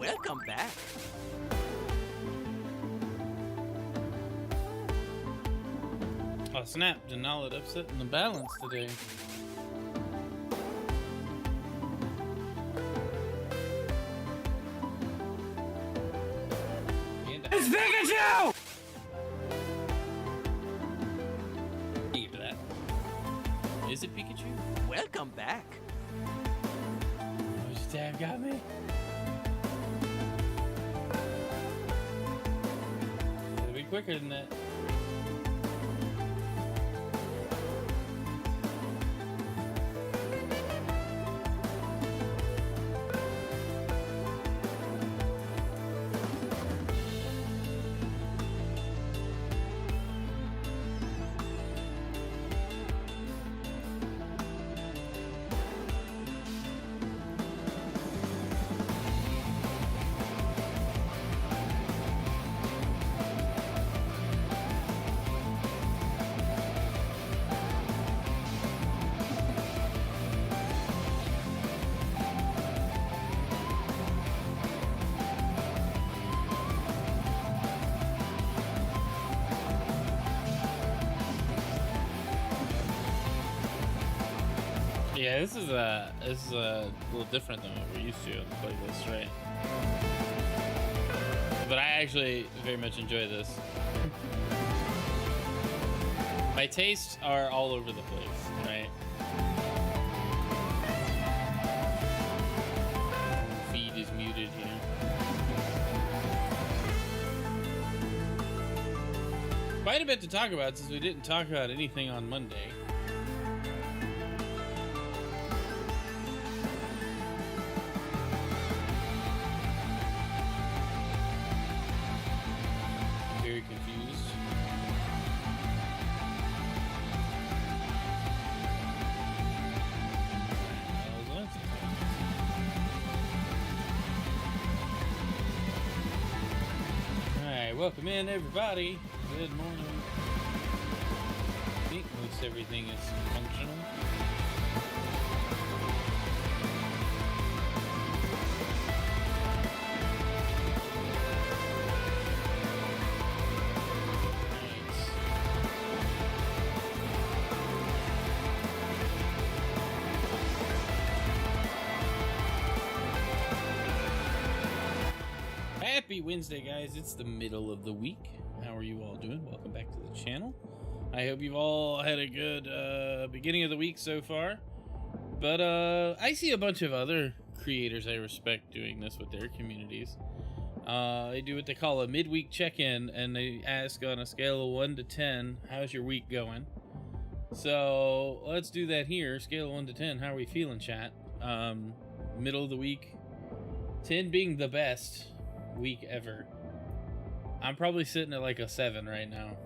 Welcome back. Oh snap, Denali upsetting the balance today. It's Pikachu! Give that. Is it Pikachu? Welcome back. Oh, his dad got me. It'll be quicker than that. Yeah, this is a little different than what we're used to on the playlist, right? But I actually very much enjoy this. My tastes are all over the place, right? Feed is muted here. Quite a bit to talk about since we didn't talk about anything on Monday. Very confused. Alright, welcome in everybody. Good morning. I think most everything is functional. Happy Wednesday, guys. It's the middle of the week. How are you all doing? Welcome back to the channel. I hope you've all had a good beginning of the week so far. But I see a bunch of other creators I respect doing this with their communities. They do what they call a midweek check-in, and they ask on a scale of 1 to 10, how's your week going? So let's do that here. Scale of 1 to 10, how are we feeling, chat? Middle of the week, 10 being the best week ever. I'm probably sitting at like a 7 right now,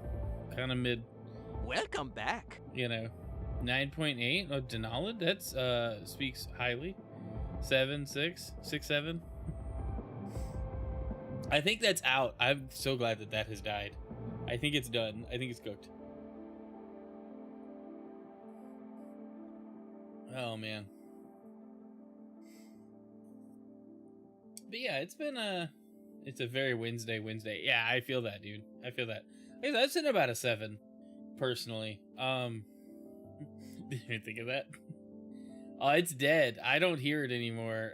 kind of mid. Welcome back. You know, 9.8. Oh, Denali, that's speaks highly. 7, 6, 6, 7. I think that's out. I'm so glad that that has died. I think it's done. I think it's cooked. Oh man. But yeah, it's been it's a very Wednesday. Yeah, I feel that, dude. I feel that. I've sitting about a 7, personally. Didn't even think of that. Oh, it's dead. I don't hear it anymore.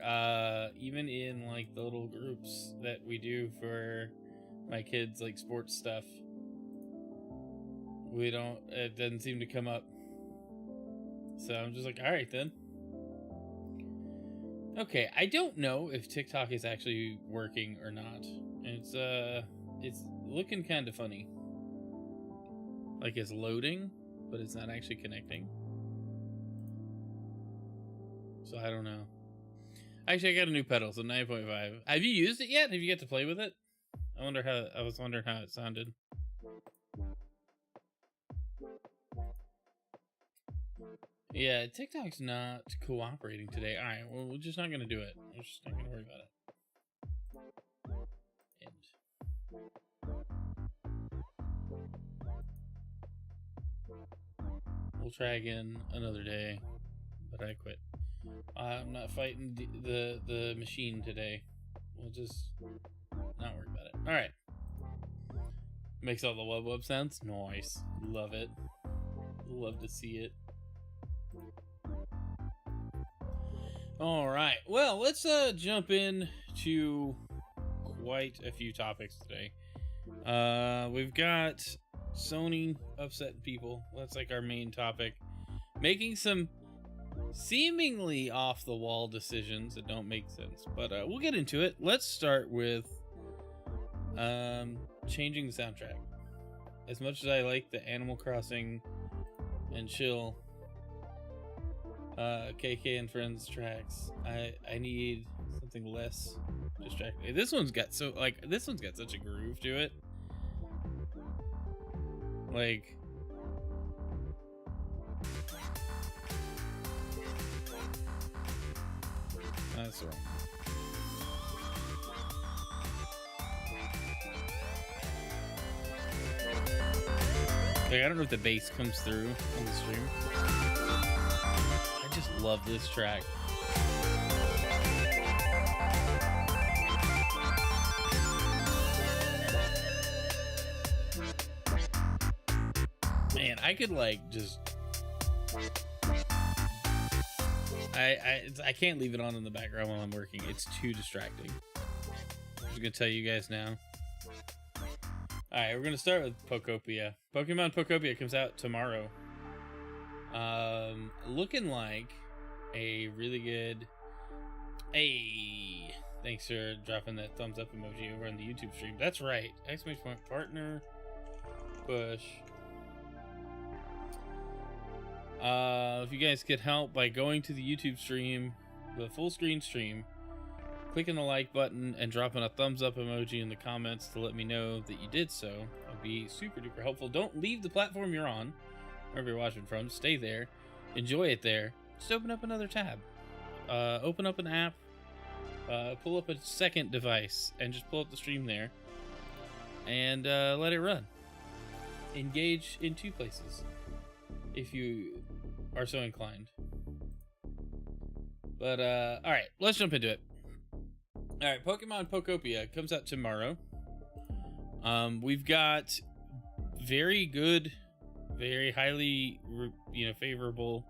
Even in like the little groups that we do for my kids, like sports stuff. We don't. It doesn't seem to come up. So I'm just like, all right then. Okay, I don't know if TikTok is actually working or not. It's looking kind of funny. Like it's loading, but it's not actually connecting. So I don't know. Actually, I got a new pedal, so 9.5. Have you used it yet? Have you got to play with it? I was wondering how it sounded. Yeah, TikTok's not cooperating today. All right, well, we're just not going to do it. We're just not going to worry about it. We'll try again another day, but I quit. I'm not fighting the machine today. We'll just not worry about it. All right. Makes all the wub sounds. Nice. Love it. Love to see it. All right. Well, let's jump in to quite a few topics today. We've got Sony upsetting people. That's like our main topic. Making some seemingly off the wall decisions that don't make sense, but we'll get into it. Let's start with changing the soundtrack. As much as I like the Animal Crossing and Chill KK and Friends tracks, I need something less distracting. This one's got such a groove to it. Like, that's wrong. Like, I don't know if the bass comes through on the stream. I just love this track. Man, I could like just I can't leave it on in the background while I'm working. It's too distracting. I'm just gonna tell you guys now. Alright, we're gonna start with Pokopia. Pokemon Pokopia comes out tomorrow. Looking like a really good... Hey! Thanks for dropping that thumbs up emoji over on the YouTube stream. That's right. Exclamation point partner. Push. If you guys could help by going to the YouTube stream, the full screen stream, clicking the like button and dropping a thumbs up emoji in the comments to let me know that you did so, would be super duper helpful. Don't leave the platform you're on, wherever you're watching from. Stay there, enjoy it there. Just open up another tab, open up an app, pull up a second device, and just pull up the stream there, and let it run. Engage in two places, if you are so inclined. But all right, let's jump into it. All right, Pokemon Pokopia comes out tomorrow. We've got very good, very highly, favorable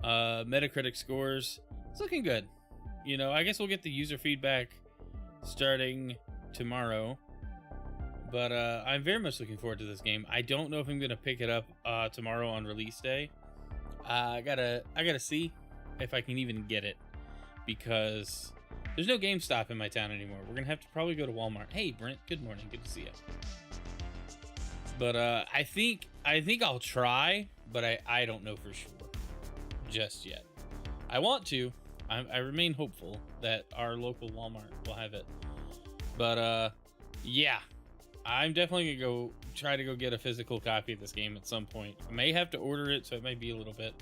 Metacritic scores. It's looking good. I guess we'll get the user feedback starting tomorrow. But I'm very much looking forward to this game. I don't know if I'm gonna pick it up tomorrow on release day. I gotta see if I can even get it, because there's no GameStop in my town anymore. We're gonna have to probably go to Walmart. Hey Brent, good morning, good to see you. But I think I'll try, but I don't know for sure just yet. I want to. I remain hopeful that our local Walmart will have it. But yeah, I'm definitely gonna try to go get a physical copy of this game at some point. I may have to order it, so it might be a little bit.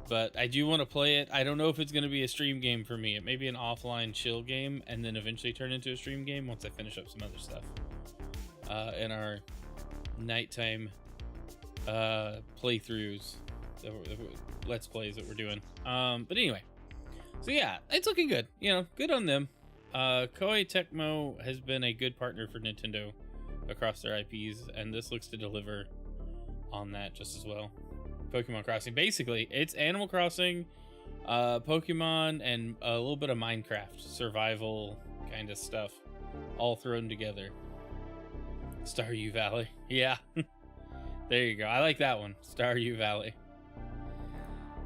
But I do want to play it. I don't know if it's going to be a stream game for me. It may be an offline chill game and then eventually turn into a stream game once I finish up some other stuff in our nighttime playthroughs, let's plays that we're doing. But anyway, so yeah, it's looking good. Good on them. Koei Tecmo has been a good partner for Nintendo across their IPs, and this looks to deliver on that just as well. Pokemon Crossing. Basically, it's Animal Crossing, Pokemon, and a little bit of Minecraft survival kind of stuff all thrown together. Stardew Valley. Yeah. There you go. I like that one. Stardew Valley.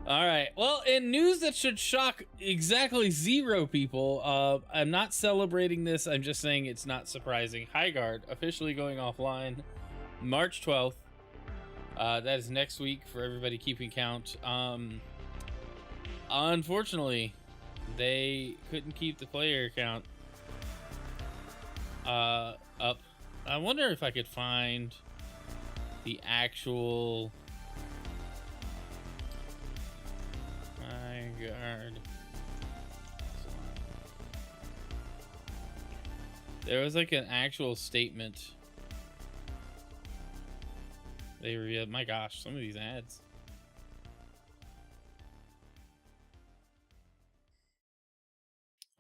All right. Well, in news that should shock exactly 0 people, I'm not celebrating this. I'm just saying it's not surprising. Highguard officially going offline March 12th. That is next week for everybody keeping count. Unfortunately, they couldn't keep the player count up. I wonder if I could find the actual Highguard. There was like an actual statement. They were, my gosh, some of these ads.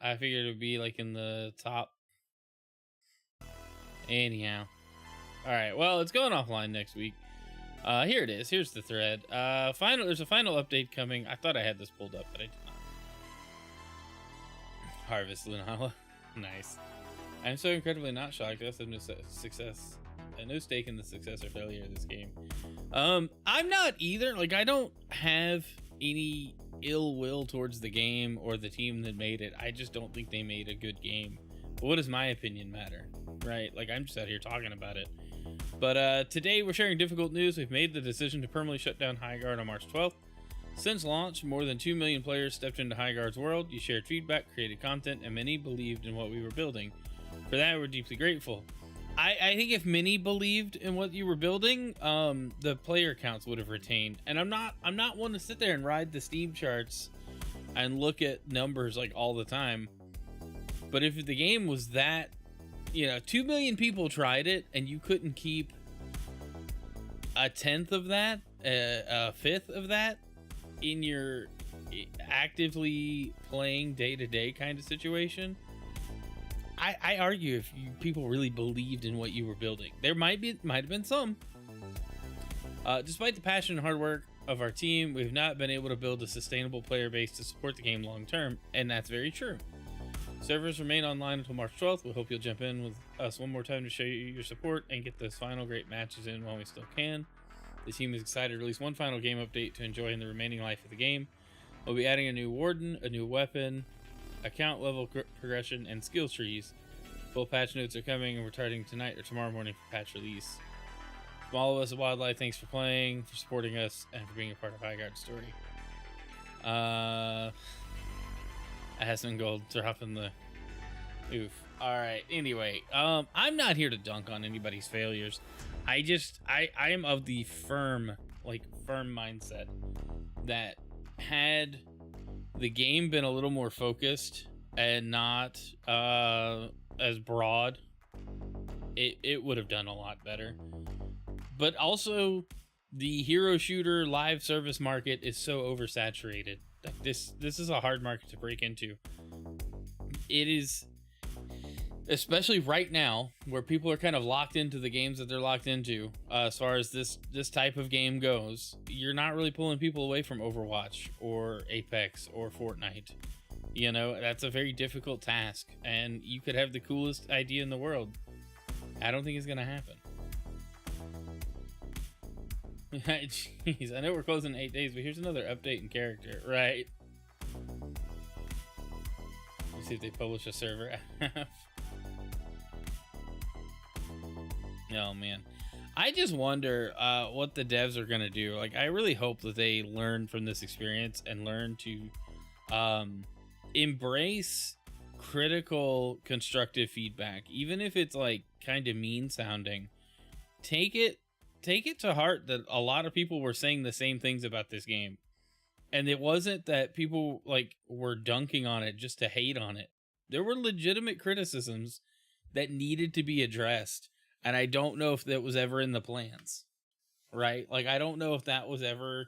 I figured it would be like in the top. Anyhow. Alright, well, it's going offline next week. Here it is. Here's the thread. There's a final update coming. I thought I had this pulled up, but I did not. Harvest Lunala. Nice. I'm so incredibly not shocked. I also have no stake in the success or failure of this game. I'm not either. Like, I don't have any ill will towards the game or the team that made it. I just don't think they made a good game. But what does my opinion matter, right? Like, I'm just out here talking about it. But today we're sharing difficult news. We've made the decision to permanently shut down Highguard on March 12th. Since launch, more than 2 million players stepped into Highguard's world. You shared feedback, created content, and many believed in what we were building. For that, we're deeply grateful. I think if many believed in what you were building, the player counts would have retained. And I'm not one to sit there and ride the Steam charts and look at numbers like all the time. But if the game was that, 2 million people tried it and you couldn't keep a tenth of that, a fifth of that in your actively playing day-to-day kind of situation, I argue if people really believed in what you were building. There might have been some. Despite the passion and hard work of our team, we've not been able to build a sustainable player base to support the game long term, and that's very true. Servers remain online until March 12th. We hope you'll jump in with us one more time to show you your support and get those final great matches in while we still can. The team is excited to release one final game update to enjoy in the remaining life of the game. We'll be adding a new warden, a new weapon, account level progression, and skill trees. Full patch notes are coming, and we're targeting tonight or tomorrow morning for patch release. From all of us at Wildlife, thanks for playing, for supporting us, and for being a part of Highguard's story. Aspen Gold dropping the oof. Alright, anyway, I'm not here to dunk on anybody's failures. I am of the firm mindset that had the game been a little more focused and not as broad, it would have done a lot better. But also, the hero shooter live service market is so oversaturated. Like this is a hard market to break into. It is, especially right now, where people are kind of locked into the games that they're locked into. As far as this type of game goes, you're not really pulling people away from Overwatch or Apex or Fortnite. That's a very difficult task, and you could have the coolest idea in the world. I don't think it's gonna happen. Jeez, I know we're closing in 8 days, but here's another update in character, right? Let's see if they publish a server app. Oh man, I just wonder what the devs are gonna do. Like, I really hope that they learn from this experience and learn to embrace critical, constructive feedback, even if it's like kind of mean sounding. Take it to heart that a lot of people were saying the same things about this game, and it wasn't that people were dunking on it just to hate on it. There were legitimate criticisms that needed to be addressed, and I don't know if that was ever in the plans, right? Like, I don't know if that was ever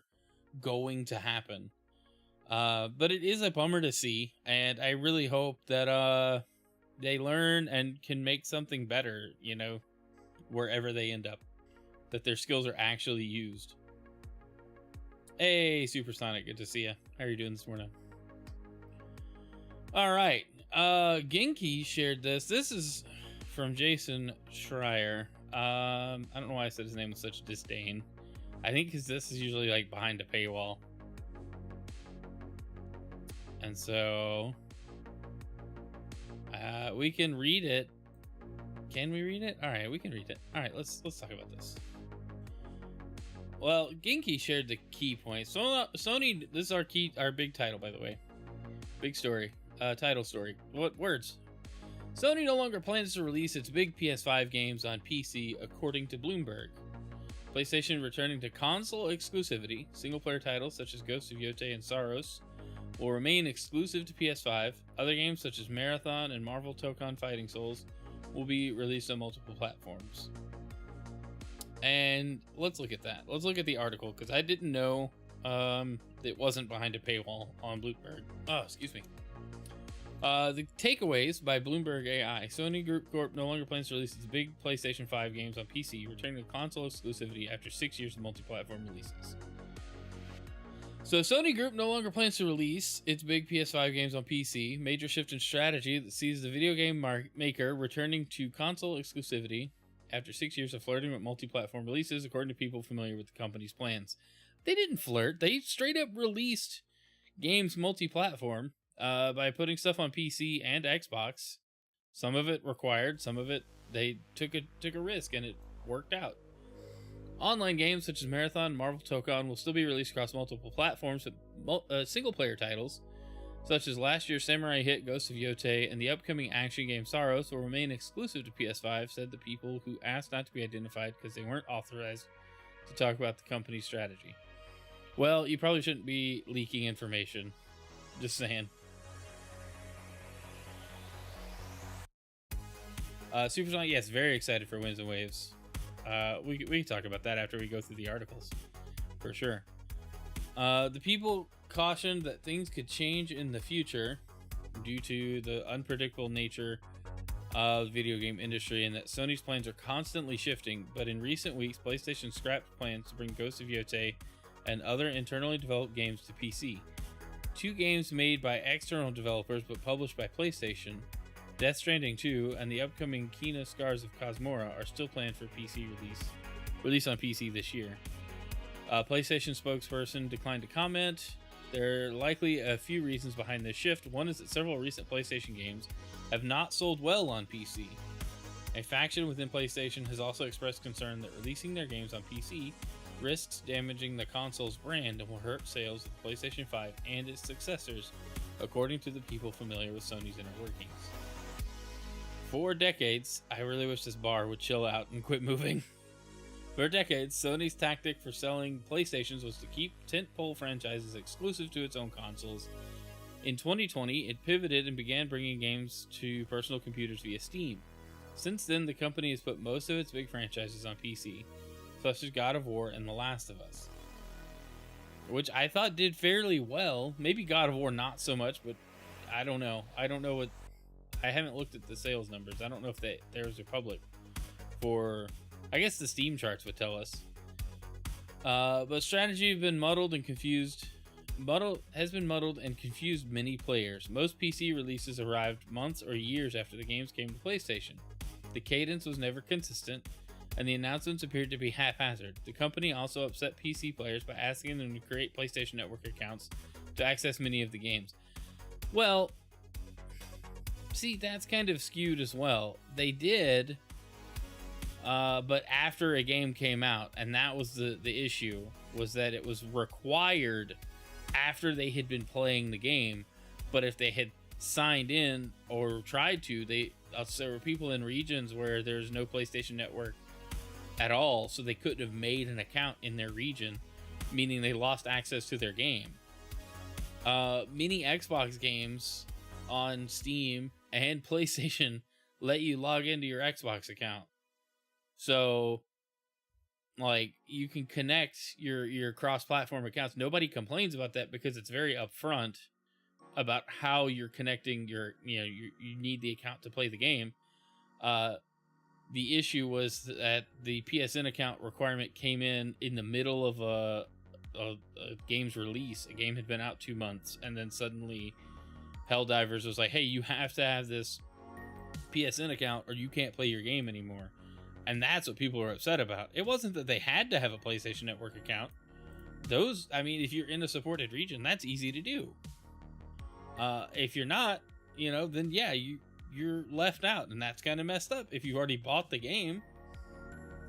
going to happen. But it is a bummer to see, and I really hope that they learn and can make something better, wherever they end up. That their skills are actually used. Hey, Supersonic, good to see you. How are you doing this morning? All right, Genki shared this. This is from Jason Schreier. I don't know why I said his name with such disdain. I think because this is usually like behind a paywall. And so we can read it. Can we read it? All right, we can read it. All right, let's talk about this. Well, Genki shared the key points. So Sony, this is our big title, by the way. Big story. Title story. What words? Sony no longer plans to release its big PS5 games on PC, according to Bloomberg. PlayStation returning to console exclusivity. Single-player titles such as Ghost of Yotei and Saros will remain exclusive to PS5. Other games such as Marathon and Marvel Tokon Fighting Souls will be released on multiple platforms. And let's look at that. Let's look at the article, because I didn't know it wasn't behind a paywall on Bloomberg. Oh, excuse me. The takeaways by Bloomberg AI. Sony Group Corp no longer plans to release its big PlayStation 5 games on PC, returning to console exclusivity after 6 years of multi-platform releases. So Sony Group no longer plans to release its big PS5 games on PC, major shift in strategy that sees the video game maker returning to console exclusivity after 6 years of flirting with multi-platform releases, according to people familiar with the company's plans. They didn't flirt. They straight up released games multi-platform by putting stuff on PC and Xbox. Some of it required, some of it they took a risk, and it worked out. Online games such as Marathon and Marvel Tokon will still be released across multiple platforms, but single-player titles, such as last year's samurai hit Ghost of Yotei and the upcoming action game Saros, will remain exclusive to PS5, said the people who asked not to be identified because they weren't authorized to talk about the company's strategy. Well, you probably shouldn't be leaking information. Just saying. Supersonic, yes, very excited for Winds and Waves. We can talk about that after we go through the articles, for sure. The people cautioned that things could change in the future due to the unpredictable nature of the video game industry, and that Sony's plans are constantly shifting. But in recent weeks, PlayStation scrapped plans to bring Ghost of Yotei and other internally developed games to PC. 2 games made by external developers but published by PlayStation, Death Stranding 2 and the upcoming Kena Scars of Cosmora, are still planned for PC release on PC this year. A PlayStation spokesperson declined to comment. There are likely a few reasons behind this shift. One is that several recent PlayStation games have not sold well on PC. A faction within PlayStation has also expressed concern that releasing their games on PC risks damaging the console's brand and will hurt sales of the PlayStation 5 and its successors, according to the people familiar with Sony's inner workings. For decades, I really wish this bar would chill out and quit moving. For decades, Sony's tactic for selling PlayStations was to keep tentpole franchises exclusive to its own consoles. In 2020, it pivoted and began bringing games to personal computers via Steam. Since then, the company has put most of its big franchises on PC, such as God of War and The Last of Us, which I thought did fairly well. Maybe God of War not so much, but I don't know. I haven't looked at the sales numbers. I don't know if there's a public for. I guess the Steam charts would tell us. But strategy has been muddled and confused many players. Most PC releases arrived months or years after the games came to PlayStation. The cadence was never consistent, and the announcements appeared to be haphazard. The company also upset PC players by asking them to create PlayStation Network accounts to access many of the games. Well, see, that's kind of skewed as well. They did, but after a game came out, and that was the issue, was that it was required after they had been playing the game. But if they had signed in or tried to, there were people in regions where there's no PlayStation Network at all, so they couldn't have made an account in their region, meaning they lost access to their game. Many Xbox games on Steam and PlayStation let you log into your Xbox account. So, like, you can connect your cross-platform accounts. Nobody complains about that because it's very upfront about how you're connecting you need the account to play the game. The issue was that the PSN account requirement came in the middle of a game's release. A game had been out 2 months, and then suddenly Helldivers was like, hey, you have to have this PSN account or you can't play your game anymore. And that's what people were upset about. It wasn't that they had to have a PlayStation Network account. If you're in a supported region, that's easy to do. If you're not, then yeah, you're left out, and that's kind of messed up if you've already bought the game.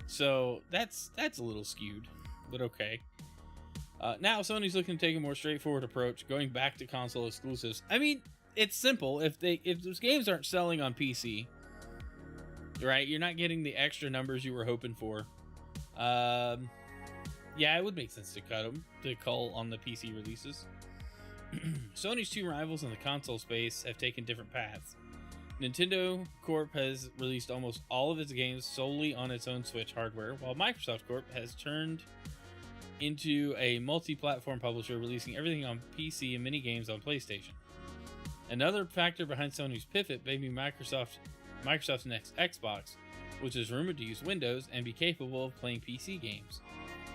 So that's a little skewed, but okay. Now Sony's looking to take a more straightforward approach, going back to console exclusives. I mean, it's simple. If those games aren't selling on PC, right, you're not getting the extra numbers you were hoping for. Yeah, it would make sense to cut them, to cull on the PC releases. Sony's 2 rivals in the console space have taken different paths. Nintendo Corp has released almost all of its games solely on its own Switch hardware, while Microsoft Corp has turned into a multi-platform publisher, releasing everything on PC and many games on PlayStation. Another factor behind Sony's pivot may be Microsoft's next Xbox, which is rumored to use Windows and be capable of playing PC games.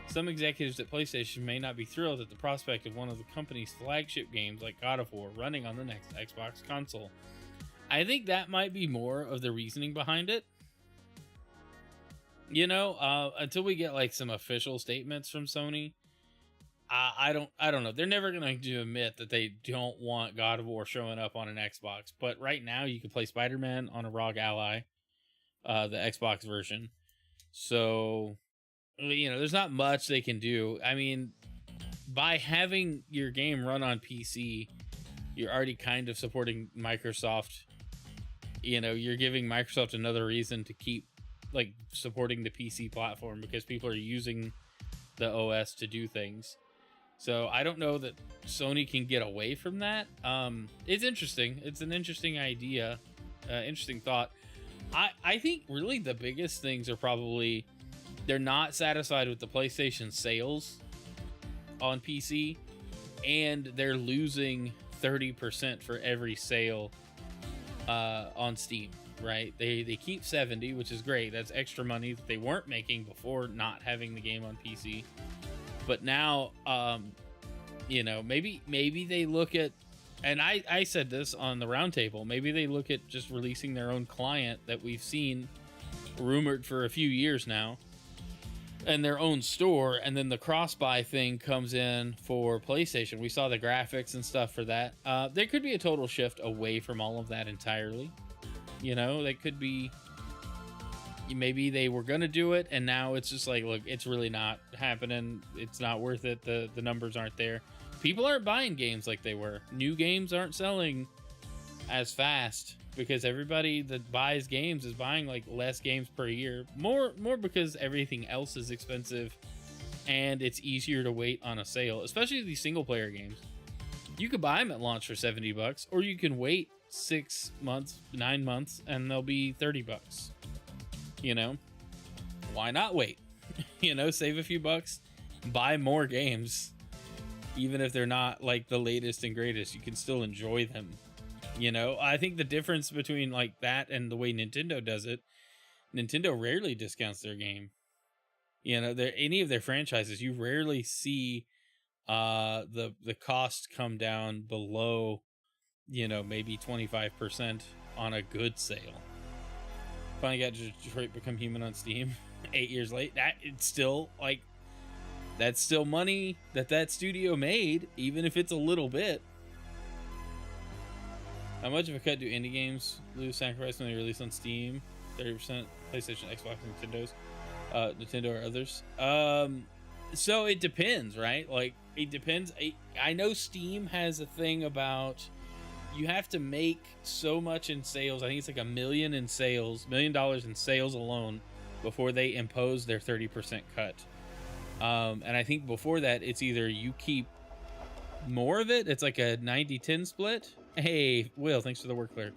Some executives at PlayStation may not be thrilled at the prospect of one of the company's flagship games like God of War running on the next Xbox console. I think that might be more of the reasoning behind it. You know, until we get like some official statements from Sony, I don't know. They're never going to admit that they don't want God of War showing up on an Xbox. But right now, you can play Spider-Man on a ROG Ally, the Xbox version. So, you know, there's not much they can do. I mean, by having your game run on PC, you're already kind of supporting Microsoft. You know, you're giving Microsoft another reason to keep like supporting the PC platform because people are using the OS to do things. So I don't know that Sony can get away from that. It's interesting. It's an interesting idea, interesting thought. I think really the biggest things are probably they're not satisfied with the PlayStation sales on PC, and they're losing 30% for every sale on Steam. Right? They keep 70, which is great. That's extra money that they weren't making before not having the game on PC. But now, you know, maybe they look at, and I said this on the roundtable, maybe they look at just releasing their own client that we've seen rumored for a few years now, and their own store, and then the cross-buy thing comes in for PlayStation. We saw the graphics and stuff for that. There could be a total shift away from all of that entirely. You know, they could be, maybe they were going to do it, and now it's just like, look, it's really not happening. It's not worth it. The numbers aren't there. People aren't buying games like they were. New games aren't selling as fast because everybody that buys games is buying like less games per year. More because everything else is expensive and it's easier to wait on a sale, especially these single player games. You could buy them at launch for $70, or you can wait 6 months, 9 months, and they'll be $30. You know, why not wait? You know, save a few bucks, buy more games, even if they're not like the latest and greatest. You can still enjoy them. You know, I think the difference between like that and the way Nintendo does it, Nintendo rarely discounts their game. You know, any of their franchises, you rarely see the cost come down below, you know, maybe 25% on a good sale. Finally got Detroit Become Human on Steam 8 years late. It's still like, that's still money that studio made, even if it's a little bit. How much of a cut do indie games lose sacrifice when they release on Steam? 30% PlayStation, Xbox, Nintendo's, Nintendo or others. So it depends, right? Like, it depends. I know Steam has a thing about you have to make so much in sales. I think it's like $1 million in sales, $1 million in sales alone before they impose their 30% cut. And I think before that, it's either you keep more of it. It's like a 90-10 split. Hey, Will, thanks for the work clerk.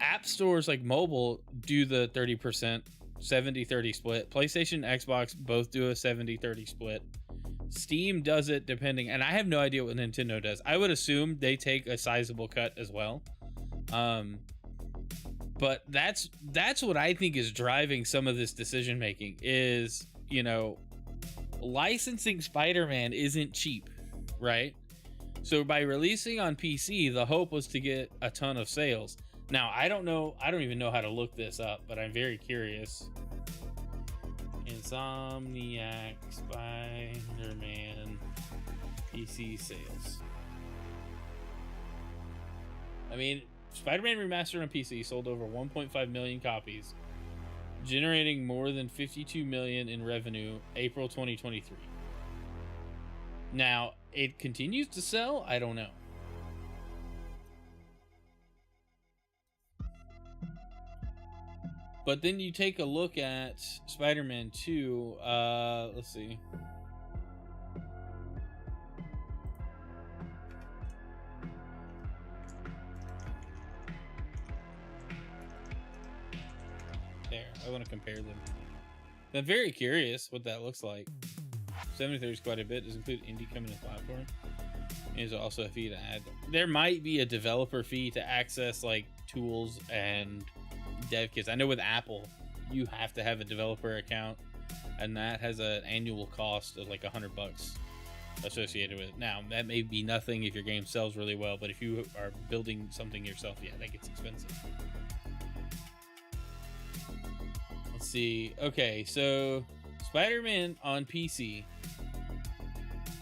App stores like mobile do the 30%, 70-30 split. PlayStation, Xbox both do a 70-30 split. Steam does it depending, and I have no idea what Nintendo does. I would assume they take a sizable cut as well. But that's what I think is driving some of this decision making is, you know, licensing Spider-Man isn't cheap, right? So by releasing on PC, the hope was to get a ton of sales. Now, I don't even know how to look this up, but I'm very curious. Insomniac Spider-Man PC sales. I mean, Spider-Man Remastered on PC sold over 1.5 million copies, generating more than 52 million in revenue April 2023. Now, it continues to sell? I don't know. But then you take a look at Spider-Man 2. Let's see. There, I want to compare them. I'm very curious what that looks like. 70-30 is quite a bit. Does include indie coming to the platform. Is also a fee to add. There might be a developer fee to access like tools and dev kits. I know with Apple, you have to have a developer account, and that has an annual cost of like $100 associated with it. Now, that may be nothing if your game sells really well, but if you are building something yourself, yeah, that gets expensive. Let's see. Okay, so Spider-Man on PC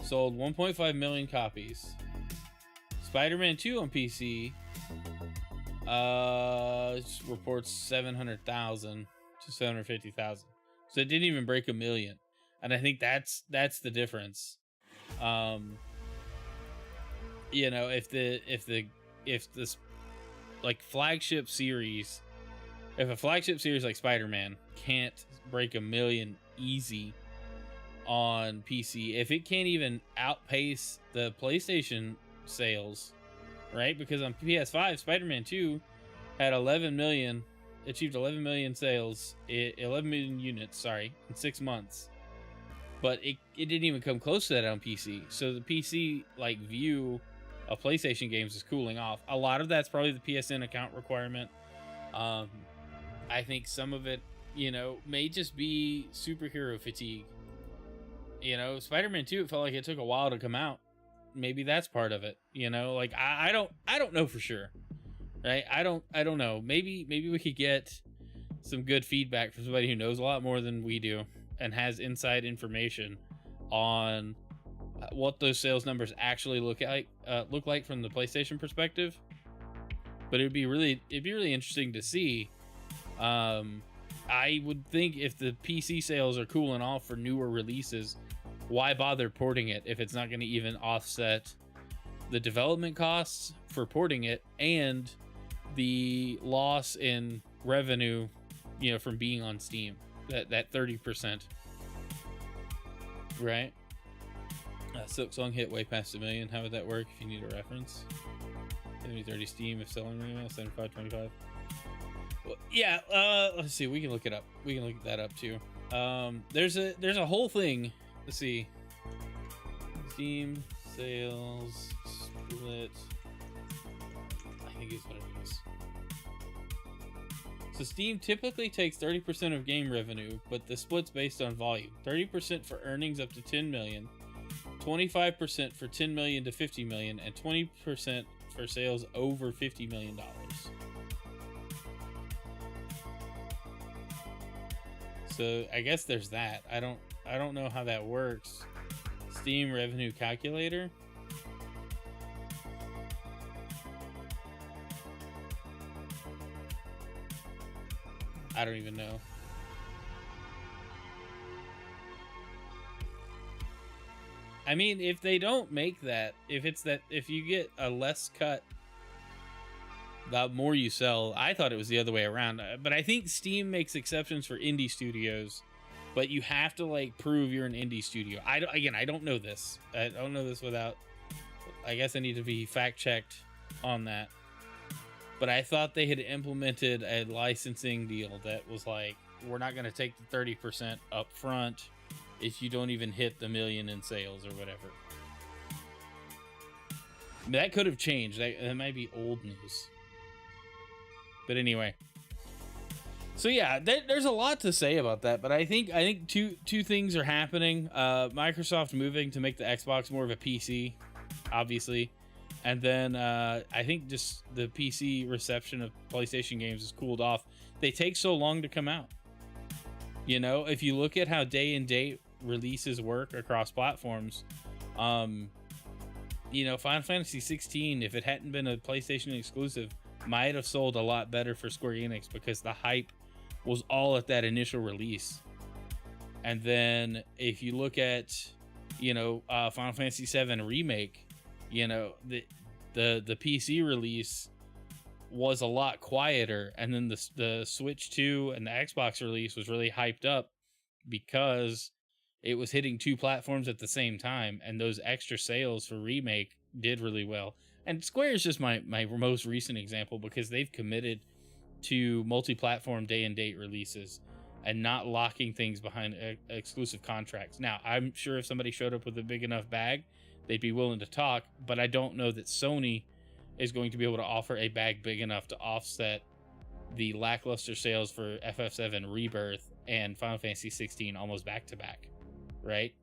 sold 1.5 million copies. Spider-Man 2 on PC reports 700,000 to 750,000. So it didn't even break a million. And I think that's the difference. You know, if this like flagship series, if a flagship series like Spider-Man can't break a million easy on PC, if it can't even outpace the PlayStation sales, right? Because on PS5, Spider-Man 2 had 11 million, achieved 11 million sales, 11 million units, sorry, in 6 months. But it didn't even come close to that on PC. So the PC like view of PlayStation games is cooling off. A lot of that's probably the PSN account requirement. I think some of it, you know, may just be superhero fatigue. You know, Spider-Man 2, it felt like it took a while to come out. Maybe that's part of it. You know, like I don't know for sure, right? I don't know. Maybe we could get some good feedback from somebody who knows a lot more than we do and has inside information on what those sales numbers actually look like from the PlayStation perspective. But it'd be really interesting to see. I would think if the PC sales are cooling off for newer releases, why bother porting it if it's not going to even offset the development costs for porting it and the loss in revenue, you know, from being on Steam, that 30%, right? Silk Song hit way past 1 million. How would that work if you need a reference? 30 Steam if selling right now, 75.25. Well, yeah, let's see. We can look it up. We can look that up too. There's a whole thing. Let's see. Steam sales split. I think is what it is. So Steam typically takes 30% of game revenue, but the split's based on volume. 30% for earnings up to 10 million, 25% for 10 million to 50 million, and 20% for sales over $50 million. So I guess there's that. I don't know how that works. Steam revenue calculator. I don't even know. I mean, if they don't make that, if you get a less cut, the more you sell. I thought it was the other way around, but I think Steam makes exceptions for indie studios, but you have to like prove you're an indie studio. I don't know this. I don't know this without. I guess I need to be fact checked on that. But I thought they had implemented a licensing deal that was like, we're not going to take the 30% up front if you don't even hit the million in sales or whatever. That could have changed. That might be old news. But anyway. So yeah, there's a lot to say about that, but I think two things are happening. Microsoft moving to make the Xbox more of a PC, obviously. And then I think just the PC reception of PlayStation games has cooled off. They take so long to come out. You know, if you look at how day and date releases work across platforms, you know, Final Fantasy 16, if it hadn't been a PlayStation exclusive, might have sold a lot better for Square Enix because the hype was all at that initial release. And then if you look at, you know, Final Fantasy 7 Remake, you know, the PC release was a lot quieter, and then the Switch 2 and the Xbox release was really hyped up because it was hitting two platforms at the same time, and those extra sales for Remake did really well. And Square is just my most recent example because they've committed to multi-platform day and date releases and not locking things behind exclusive contracts. Now, I'm sure if somebody showed up with a big enough bag, they'd be willing to talk, but I don't know that Sony is going to be able to offer a bag big enough to offset the lackluster sales for FF7 Rebirth and Final Fantasy 16 almost back to back, right?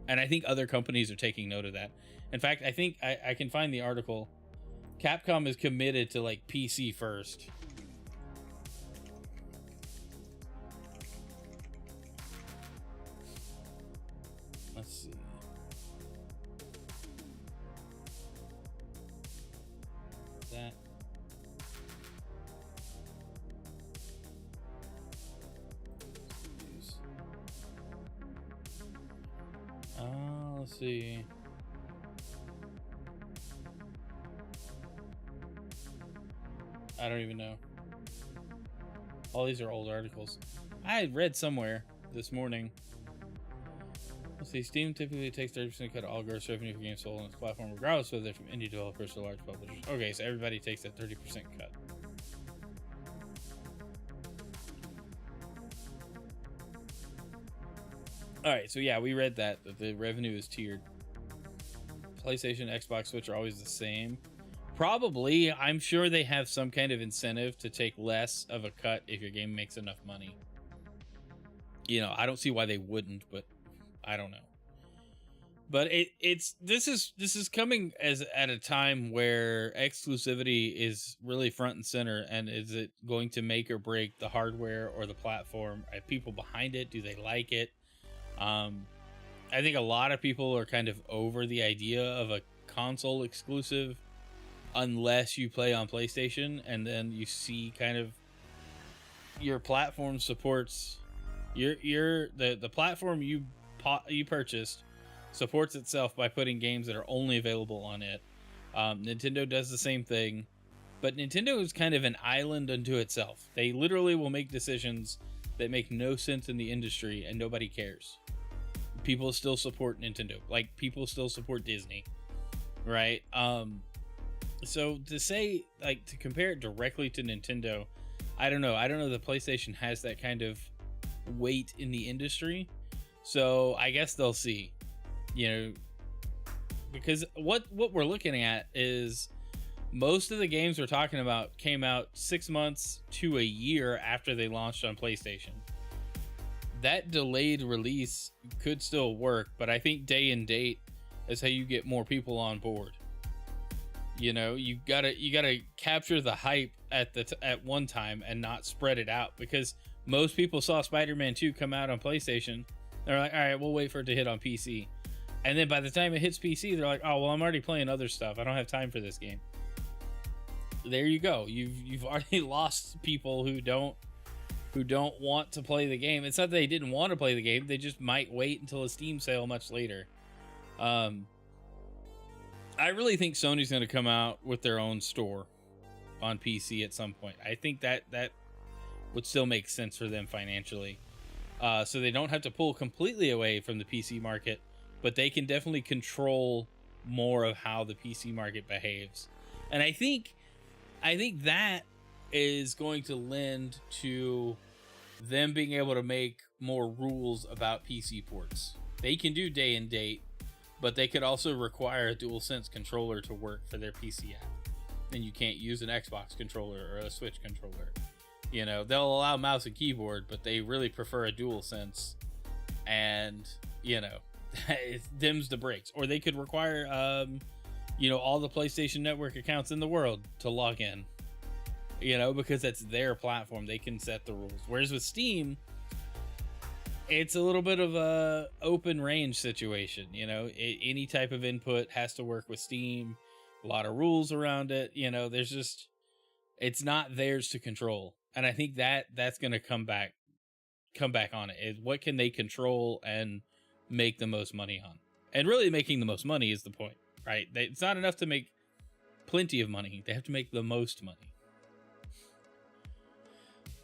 And I think other companies are taking note of that. In fact, I think I can find the article. Capcom is committed to like PC first. Let's see. That. Let's see. I don't even know. All these are old articles. I had read somewhere this morning. Let's see. Steam typically takes 30% cut of all gross revenue for games sold on its platform, regardless whether they're from indie developers or large publishers. Okay, so everybody takes that 30% cut. Alright, so yeah, we read that the revenue is tiered. PlayStation, Xbox, Switch are always the same. Probably, I'm sure they have some kind of incentive to take less of a cut if your game makes enough money. You know, I don't see why they wouldn't, but I don't know. But this is coming at a time where exclusivity is really front and center, and is it going to make or break the hardware or the platform? Are people behind it? Do they like it? I think a lot of people are kind of over the idea of a console exclusive unless you play on PlayStation, and then you see kind of your platform supports the platform you purchased supports itself by putting games that are only available on it. Nintendo does the same thing, but Nintendo is kind of an island unto itself. They literally will make decisions that make no sense in the industry and nobody cares. People still support Nintendo, like people still support Disney, right? So to say, like, to compare it directly to Nintendo, I don't know that PlayStation has that kind of weight in the industry. So I guess they'll see, you know, because what we're looking at is most of the games we're talking about came out 6 months to a year after they launched on PlayStation. That delayed release could still work, but I think day and date is how you get more people on board. You know, you gotta capture the hype at one time and not spread it out, because most people saw Spider-Man 2 come out on PlayStation. They're like, all right, we'll wait for it to hit on PC. And then by the time it hits PC, they're like, oh, well, I'm already playing other stuff. I don't have time for this game. There you go. You've already lost people who don't want to play the game. It's not that they didn't want to play the game. They just might wait until a Steam sale much later. I really think Sony's going to come out with their own store on PC at some point. I think that would still make sense for them financially. So they don't have to pull completely away from the PC market, but they can definitely control more of how the PC market behaves. And I think that is going to lend to them being able to make more rules about PC ports. They can do day and date, but they could also require a DualSense controller to work for their PC app. And you can't use an Xbox controller or a Switch controller. You know, they'll allow mouse and keyboard, but they really prefer a DualSense. And, you know, it dims the brakes. Or they could require, all the PlayStation Network accounts in the world to log in. You know, because that's their platform. They can set the rules. Whereas with Steam, it's a little bit of a open range situation. You know, any type of input has to work with Steam. A lot of rules around it. You know, there's just, it's not theirs to control. And I think that's going to come back on it. Is what can they control and make the most money on? And really making the most money is the point, right? It's not enough to make plenty of money. They have to make the most money.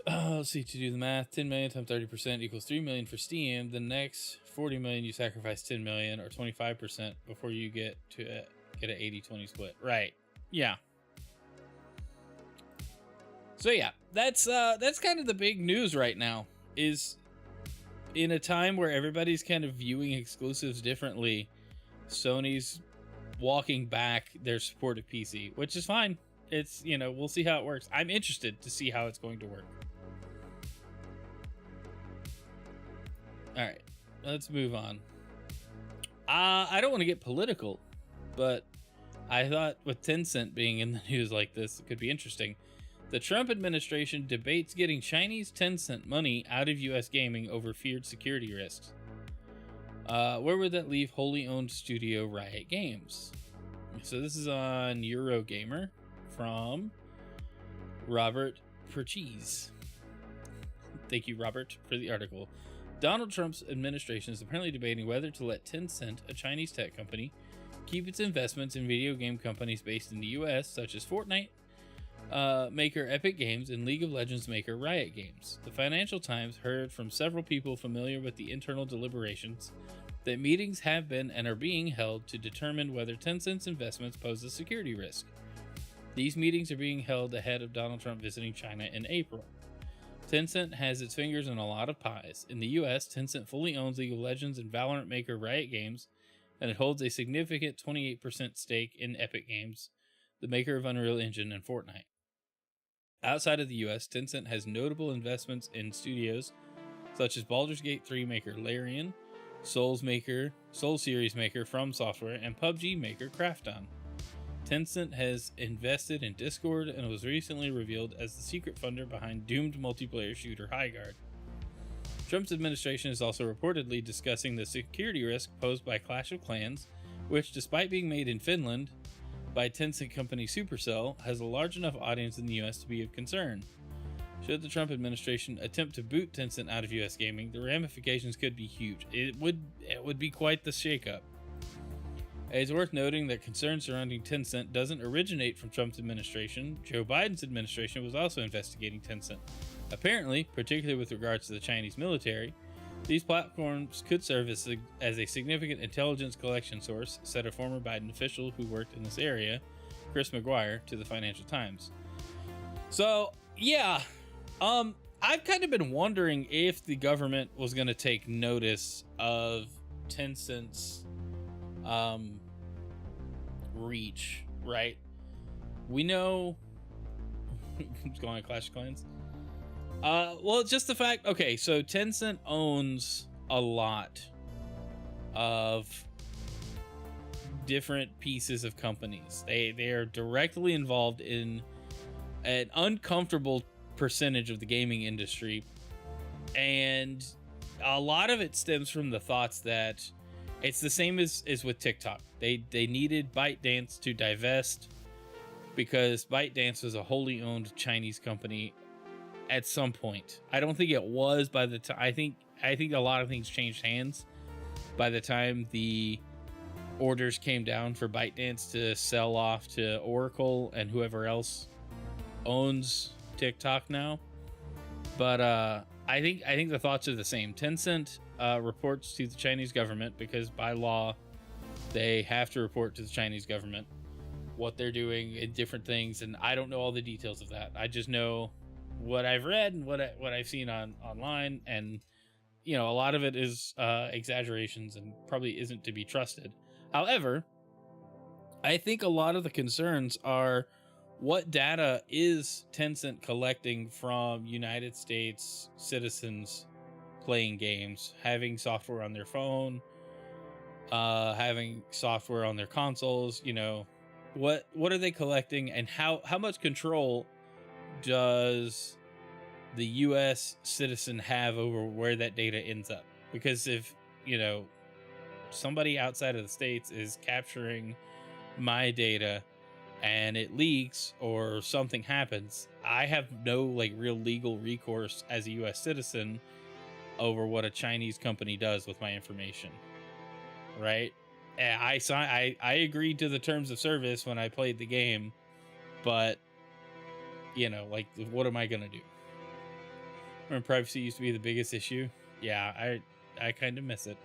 Let's see, to do the math, 10 million times 30% equals 3 million for Steam. The next 40 million, you sacrifice 10 million or 25% before you get an 80-20 split. Right. Yeah. So yeah, that's kind of the big news right now, is in a time where everybody's kind of viewing exclusives differently. Sony's walking back their support of PC, which is fine. It's, we'll see how it works. I'm interested to see how it's going to work. All right, let's move on. I don't want to get political, but I thought with Tencent being in the news like this, it could be interesting. The Trump administration debates getting Chinese Tencent money out of US gaming over feared security risks. Where would that leave wholly owned studio Riot Games? So this is on Eurogamer from Robert Purchase. Thank you, Robert, for the article. Donald Trump's administration is apparently debating whether to let Tencent, a Chinese tech company, keep its investments in video game companies based in the US, such as Fortnite maker Epic Games and League of Legends maker Riot Games. The Financial Times heard from several people familiar with the internal deliberations that meetings have been and are being held to determine whether Tencent's investments pose a security risk. These meetings are being held ahead of Donald Trump visiting China in April. Tencent has its fingers in a lot of pies. In the US, Tencent fully owns League of Legends and Valorant maker Riot Games, and it holds a significant 28% stake in Epic Games, the maker of Unreal Engine and Fortnite. Outside of the US, Tencent has notable investments in studios such as Baldur's Gate 3 maker Larian, Soul Series maker From Software, and PUBG maker Krafton. Tencent has invested in Discord and was recently revealed as the secret funder behind doomed multiplayer shooter Highguard. Trump's administration is also reportedly discussing the security risk posed by Clash of Clans, which, despite being made in Finland by Tencent company Supercell, has a large enough audience in the US to be of concern. Should the Trump administration attempt to boot Tencent out of US gaming, the ramifications could be huge. It would be quite the shakeup. It's worth noting that concern surrounding Tencent doesn't originate from Trump's administration. Joe Biden's administration was also investigating Tencent. Apparently, particularly with regards to the Chinese military, these platforms could serve as a significant intelligence collection source, said a former Biden official who worked in this area, Chris McGuire, to the Financial Times. So, yeah, I've kind of been wondering if the government was going to take notice of Tencent's reach, right? We know who's going on Clash of Clans. Well, just the fact, okay, so Tencent owns a lot of different pieces of companies. They are directly involved in an uncomfortable percentage of the gaming industry, and a lot of it stems from the thoughts that it's the same as with TikTok. They needed ByteDance to divest because ByteDance was a wholly owned Chinese company at some point. I don't think it was by the time. I think a lot of things changed hands by the time the orders came down for ByteDance to sell off to Oracle and whoever else owns TikTok now. But I think the thoughts are the same. Tencent reports to the Chinese government because by law they have to report to the Chinese government what they're doing in different things, and I don't know all the details of that. I just know what I've read and what I've seen online, and a lot of it is exaggerations and probably isn't to be trusted. However, I think a lot of the concerns are what data is Tencent collecting from United States citizens playing games, having software on their phone, having software on their consoles. What are they collecting, and how much control does the US citizen have over where that data ends up? Because if somebody outside of the States is capturing my data and it leaks or something happens, I have no real legal recourse as a US citizen over what a Chinese company does with my information, right? I agreed to the terms of service when I played the game, but what am I gonna do? When privacy used to be the biggest issue, yeah, I kind of miss it.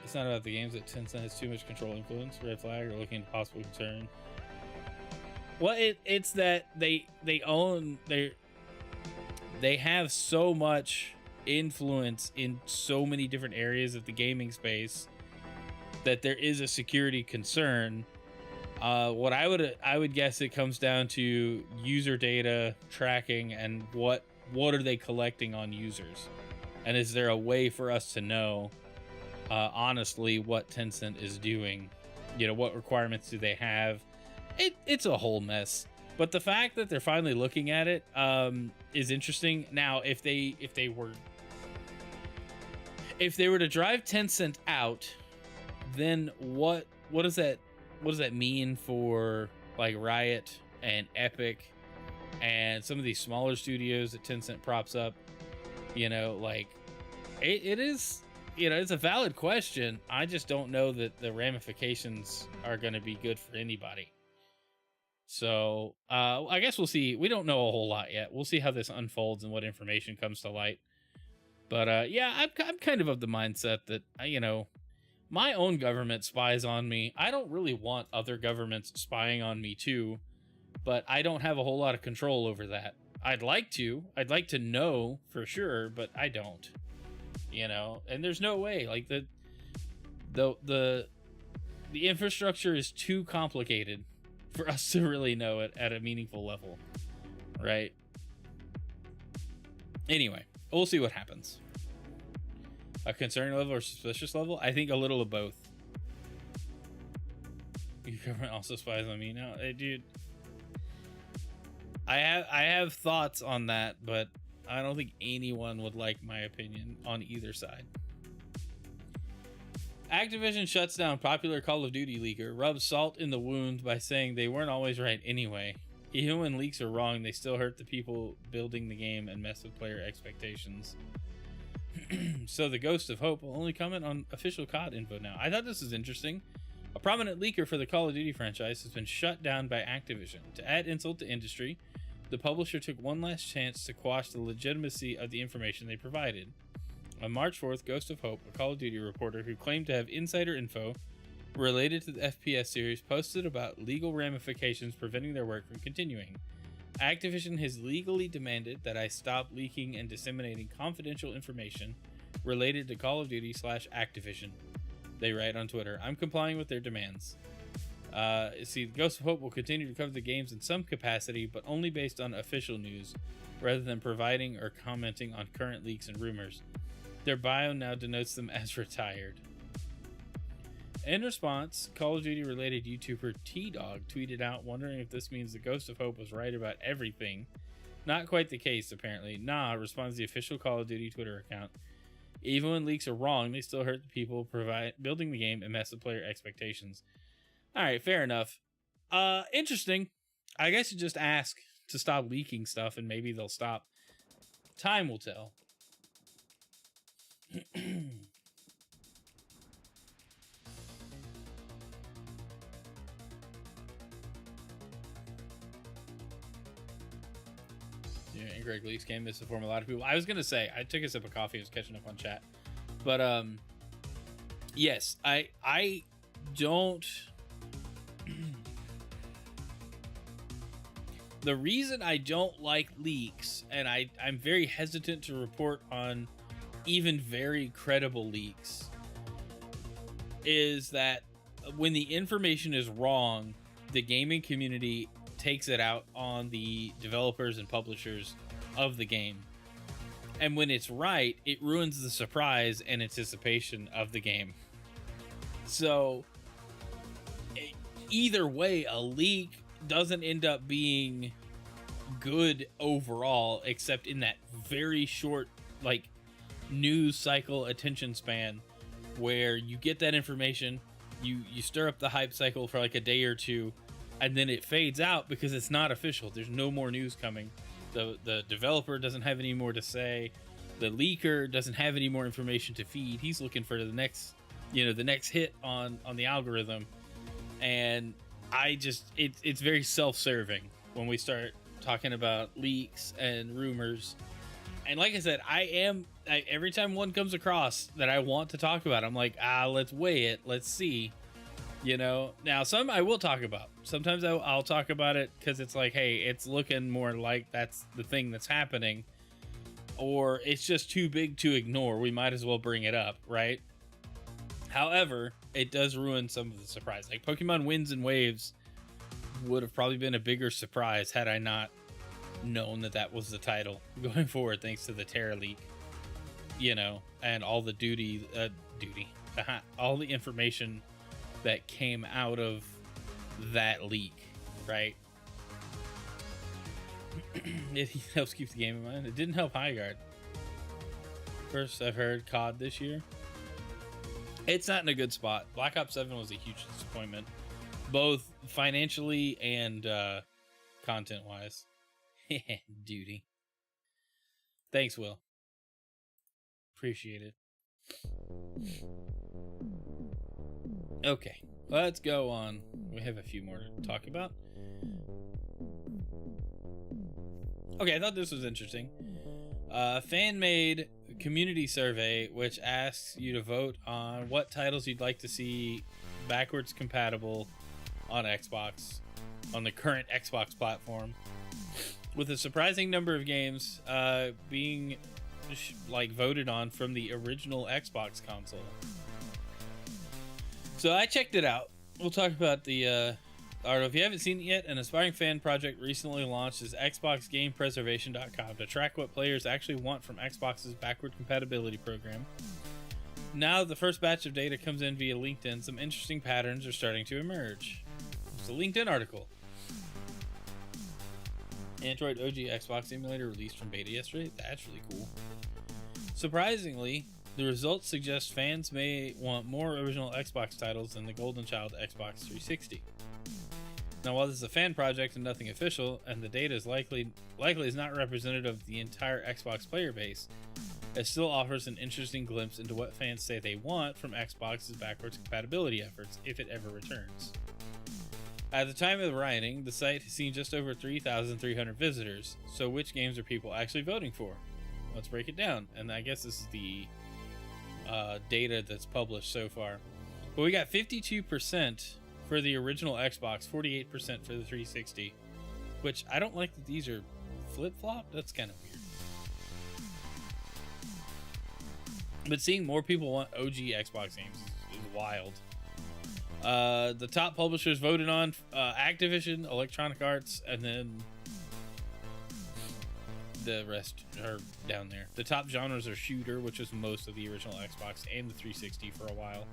It's not about the games that Tencent has too much control influence. Red flag or looking into possible concern. Well, it's that they have so much influence in so many different areas of the gaming space that there is a security concern. What I would guess it comes down to user data tracking and what are they collecting on users, and is there a way for us to know honestly what Tencent is doing? You know, what requirements do they have? It's a whole mess. But the fact that they're finally looking at it is interesting. Now, if they were to drive Tencent out, then what does that mean for like Riot and Epic and some of these smaller studios that Tencent props up? You know, like it is, you know, it's a valid question. I just don't know that the ramifications are going to be good for anybody. So I guess we'll see. We don't know a whole lot yet. We'll see how this unfolds and what information comes to light. But yeah, I'm kind of the mindset that, you know, my own government spies on me. I don't really want other governments spying on me too, but I don't have a whole lot of control over that. I'd like to know for sure, but I don't, you know, and there's no way. Like the infrastructure is too complicated for us to really know it at a meaningful level, right? Anyway, we'll see what happens. A concerning level or suspicious level? I think a little of both. Your government also spies on me now, dude. I have thoughts on that, but I don't think anyone would like my opinion on either side. Activision shuts down popular Call of Duty leaker, rubs salt in the wound by saying they weren't always right anyway. Even when leaks are wrong, they still hurt the people building the game and mess with player expectations. So the Ghost of Hope will only comment on official COD info now. I thought this was interesting. A prominent leaker for the Call of Duty franchise has been shut down by Activision. To add insult to injury, the publisher took one last chance to quash the legitimacy of the information they provided. On March 4th, Ghost of Hope, a Call of Duty reporter who claimed to have insider info related to the FPS series, posted about legal ramifications preventing their work from continuing. Activision has legally demanded that I stop leaking and disseminating confidential information related to Call of Duty /Activision. They write on Twitter, I'm complying with their demands. Ghost of Hope will continue to cover the games in some capacity, but only based on official news, rather than providing or commenting on current leaks and rumors. Their bio now denotes them as retired. In response, Call of Duty related YouTuber T-Dog tweeted out wondering if this means the Ghost of Hope was right about everything. Not quite the case, apparently. Nah, responds the official Call of Duty Twitter account. Even when leaks are wrong, they still hurt the people building the game and mess with player expectations. Alright, fair enough. Interesting. I guess you just ask to stop leaking stuff and maybe they'll stop. Time will tell. Yeah, incorrect leaks can misinform a lot of people. I was gonna say, I took a sip of coffee, I was catching up on chat. But yes, I don't the reason I don't like leaks, and I'm very hesitant to report on even very credible leaks, is that when the information is wrong, the gaming community takes it out on the developers and publishers of the game. And when it's right, it ruins the surprise and anticipation of the game. So either way, a leak doesn't end up being good overall, except in that very short, like, news cycle attention span where you get that information, you stir up the hype cycle for like a day or two, and then it fades out because it's not official. There's no more news coming. The developer doesn't have any more to say. The leaker doesn't have any more information to feed. He's looking for the next, the next hit on the algorithm. And it's very self-serving when we start talking about leaks and rumors. And like I said, every time one comes across that I want to talk about, I'm like, let's weigh it. Let's see. Now some I will talk about. Sometimes I'll talk about it because it's like, hey, it's looking more like that's the thing that's happening, or it's just too big to ignore. We might as well bring it up, right? However, it does ruin some of the surprise. Like Pokemon Winds and Waves would have probably been a bigger surprise had I not known that that was the title going forward, thanks to the Terra leak, you know, and all the all the information that came out of that leak, right? It helps keep the game in mind. It didn't help Highguard. First I've heard COD this year. It's not in a good spot. Black Ops 7 was a huge disappointment, both financially and content-wise. Duty. Thanks, Will. Appreciate it. Okay, let's go on. We have a few more to talk about. Okay, I thought this was interesting. Fan-made community survey which asks you to vote on what titles you'd like to see backwards compatible on Xbox, on the current Xbox platform, with a surprising number of games being voted on from the original Xbox console. So I checked it out. We'll talk about the article. If you haven't seen it yet, an aspiring fan project recently launched as XboxGamePreservation.com to track what players actually want from Xbox's backward compatibility program. Now that the first batch of data comes in via LinkedIn, some interesting patterns are starting to emerge. It's a LinkedIn article. Android OG Xbox emulator released from beta yesterday. That's really cool. Surprisingly, the results suggest fans may want more original Xbox titles than the golden child Xbox 360. Now, while this is a fan project and nothing official, and the data is likely is not representative of the entire Xbox player base, it still offers an interesting glimpse into what fans say they want from Xbox's backwards compatibility efforts, if it ever returns. At the time of the writing, the site has seen just over 3,300 visitors, so which games are people actually voting for? Let's break it down, and I guess this is the data that's published so far. But we got 52% for the original Xbox, 48% for the 360, which I don't like that these are flip-flopped. That's kind of weird. But seeing more people want OG Xbox games is wild. The top publishers voted on Activision, Electronic Arts, and then the rest are down there. The top genres are shooter, which was most of the original Xbox and the 360 for a while.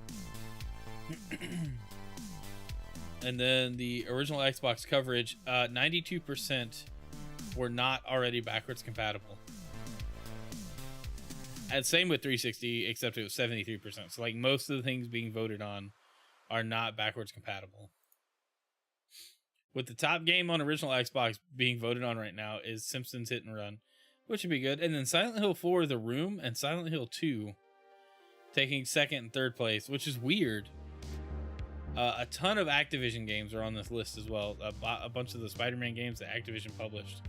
And then the original Xbox coverage, 92% were not already backwards compatible. And same with 360, except it was 73%. So like most of the things being voted on are not backwards compatible. With the top game on original Xbox being voted on right now is Simpsons Hit and Run, which would be good. And then Silent Hill 4, The Room, and Silent Hill 2 taking second and third place, which is weird. A ton of Activision games are on this list as well. A bunch of the Spider-Man games that Activision published.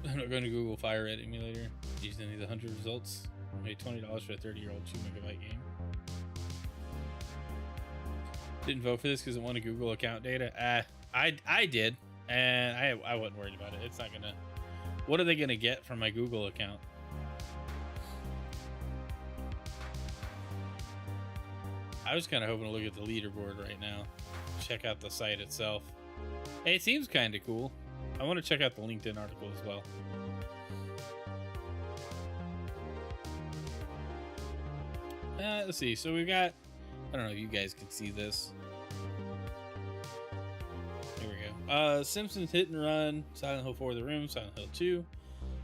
I'm not going to Google Fire Red emulator. Using any of the 100 results. Made $20 for a 30-year-old 2MB game. Didn't vote for this because it wanted Google account data. I did, and I wasn't worried about it. It's not gonna. What are they gonna get from my Google account? I was kind of hoping to look at the leaderboard right now, check out the site itself. Hey, it seems kind of cool. I want to check out the LinkedIn article as well. Let's see. So we've got, I don't know if you guys can see this. Here we go. Simpsons Hit and Run, Silent Hill 4 The Room, Silent Hill 2,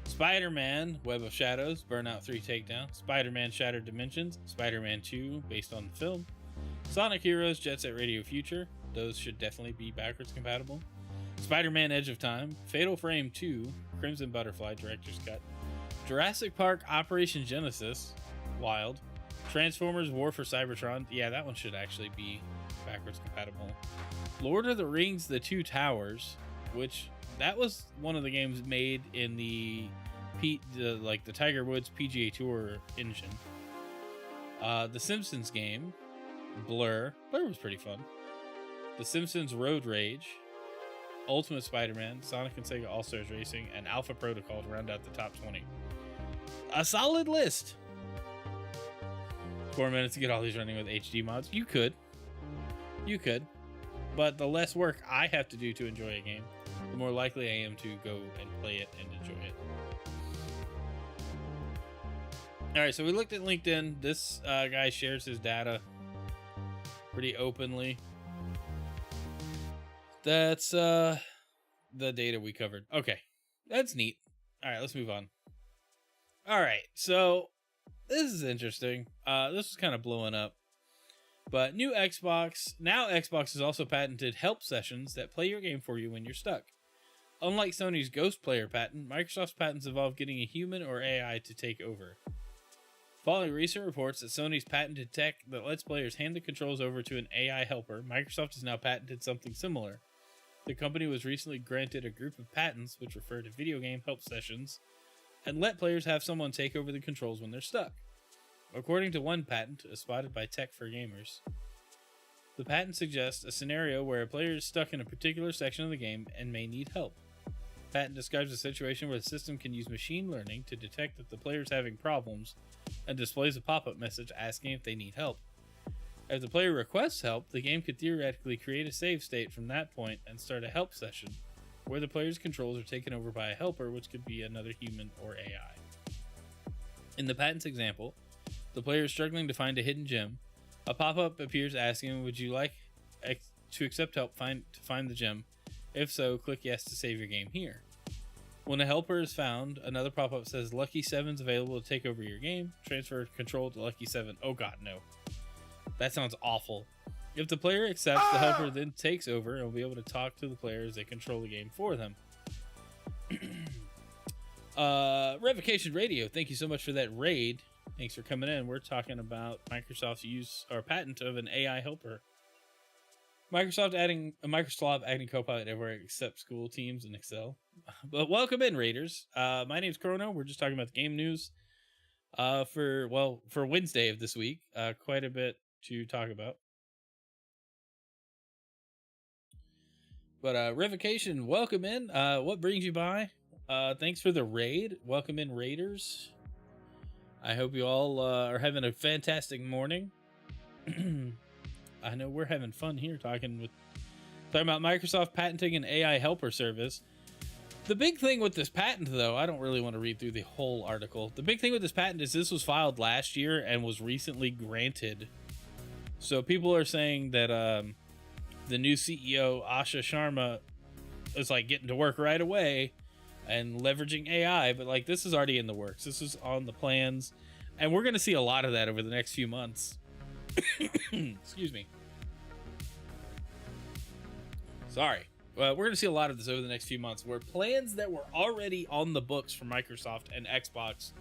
Spider-Man Web of Shadows, Burnout 3 Takedown, Spider-Man Shattered Dimensions, Spider-Man 2 based on the film, Sonic Heroes, Jet Set Radio Future. Those should definitely be backwards compatible. Spider-Man Edge of Time, Fatal Frame 2, Crimson Butterfly Director's Cut, Jurassic Park Operation Genesis, wild. Transformers War for Cybertron, yeah, that one should actually be backwards compatible. Lord of the Rings The Two Towers, which that was one of the games made in the Tiger Woods PGA Tour engine. The Simpsons game, Blur was pretty fun. The Simpsons Road Rage, Ultimate Spider-Man, Sonic and Sega All-Stars Racing, and Alpha Protocol to round out the top 20. a solid list. 4 minutes to get all these running with HD mods. You could. But the less work I have to do to enjoy a game, the more likely I am to go and play it and enjoy it. All right, so we looked at LinkedIn. This guy shares his data pretty openly. That's the data we covered. Okay, that's neat. All right, let's move on. All right, so this is interesting. This is kind of blowing up. But now Xbox has also patented help sessions that play your game for you when you're stuck. Unlike Sony's Ghost Player patent, Microsoft's patents involve getting a human or AI to take over. Following recent reports that Sony's patented tech that lets players hand the controls over to an AI helper, Microsoft has now patented something similar. The company was recently granted a group of patents which refer to video game help sessions and let players have someone take over the controls when they're stuck. According to one patent, spotted by Tech for Gamers, the patent suggests a scenario where a player is stuck in a particular section of the game and may need help. The patent describes a situation where the system can use machine learning to detect that the player is having problems and displays a pop-up message asking if they need help. If the player requests help, the game could theoretically create a save state from that point and start a help session, where the player's controls are taken over by a helper, which could be another human or AI. In the patent's example, the player is struggling to find a hidden gem. A pop-up appears asking, would you like to accept help to find the gem? If so, click yes to save your game here. When a helper is found, another pop-up says Lucky 7's available to take over your game. Transfer control to Lucky 7. Oh god, no. That sounds awful. If the player accepts, the helper then takes over and will be able to talk to the player as they control the game for them. Revocation Radio, thank you so much for that raid. Thanks for coming in. We're talking about Microsoft's use or patent of an AI helper. Microsoft adding Copilot everywhere except school teams and Excel. But welcome in, Raiders. My name's Chrono. We're just talking about the game news for Wednesday of this week. Quite a bit to talk about. But Revocation, welcome in. What brings you by? Thanks for the raid. Welcome in, Raiders. I hope you all are having a fantastic morning. I know we're having fun here talking about Microsoft patenting an AI helper service. The big thing with this patent, though, I don't really want to read through the whole article. The big thing with this patent is this was filed last year and was recently granted. So people are saying that the new CEO, Asha Sharma, is like getting to work right away and leveraging AI, but like this is already in the works. This is on the plans, and we're going to see a lot of that over the next few months. Excuse me. Sorry. We're going to see a lot of this over the next few months, where plans that were already on the books for Microsoft and Xbox